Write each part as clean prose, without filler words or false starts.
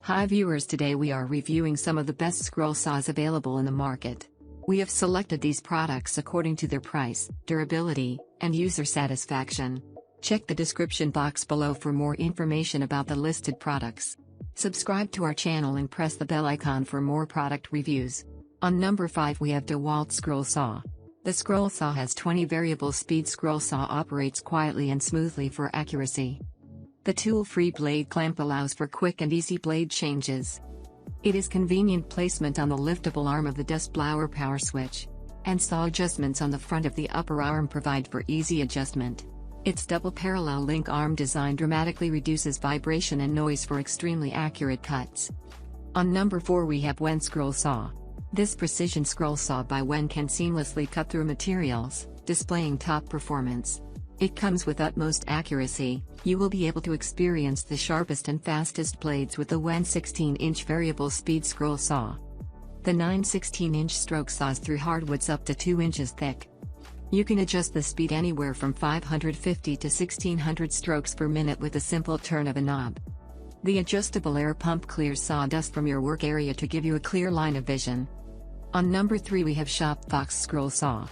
Hi viewers, today we are reviewing some of the best scroll saws available in the market. We have selected these products according to their price, durability, and user satisfaction. Check the description box below for more information about the listed products. Subscribe to our channel and press the bell icon for more product reviews. On number 5 we have DeWalt Scroll Saw. The scroll saw has 20 variable speed. Scroll saw operates quietly and smoothly for accuracy. The tool-free blade clamp allows for quick and easy blade changes. It is convenient placement on the liftable arm of the desk blower power switch. And saw adjustments on the front of the upper arm provide for easy adjustment. Its double parallel link arm design dramatically reduces vibration and noise for extremely accurate cuts. On number 4 we have WEN Scroll Saw. This precision scroll saw by WEN can seamlessly cut through materials, displaying top performance. It comes with utmost accuracy. You will be able to experience the sharpest and fastest blades with the WEN 16-inch variable speed scroll saw. The 9 16-inch stroke saws through hardwoods up to 2 inches thick. You can adjust the speed anywhere from 550 to 1600 strokes per minute with a simple turn of a knob. The adjustable air pump clears sawdust from your work area to give you a clear line of vision. On number 3 we have WEN Scroll Saw.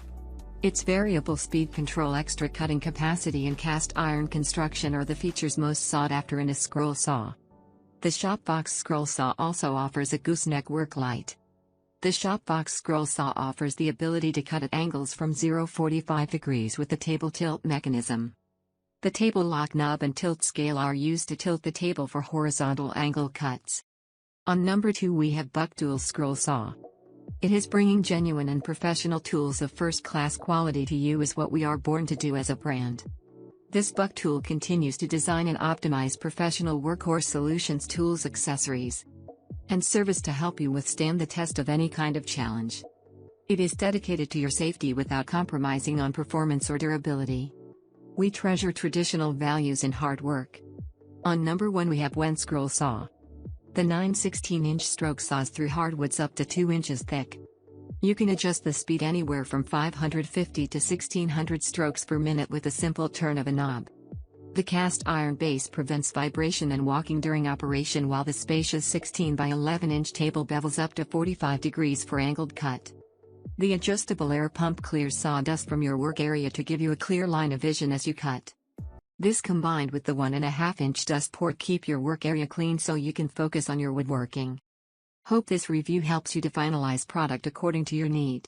Its variable speed control, extra cutting capacity and cast iron construction are the features most sought after in a scroll saw. The WEN Scroll Saw also offers a gooseneck work light. The WEN Scroll Saw offers the ability to cut at angles from 0-45 degrees with the table tilt mechanism. The table lock knob and tilt scale are used to tilt the table for horizontal angle cuts. On number 2 we have DeWalt Scroll Saw. It is bringing genuine and professional tools of first-class quality to you is what we are born to do as a brand. This buck tool continues to design and optimize professional workhorse solutions, tools, accessories, and service to help you withstand the test of any kind of challenge. It is dedicated to your safety without compromising on performance or durability. We treasure traditional values in hard work. On number 1 we have WEN Scroll Saw. The 9 16-inch stroke saws through hardwoods up to 2 inches thick. You can adjust the speed anywhere from 550 to 1600 strokes per minute with a simple turn of a knob. The cast iron base prevents vibration and walking during operation, while the spacious 16 by 11-inch table bevels up to 45 degrees for angled cut. The adjustable air pump clears sawdust from your work area to give you a clear line of vision as you cut. This combined with the 1.5-inch dust port keep your work area clean so you can focus on your woodworking. Hope this review helps you to finalize product according to your need.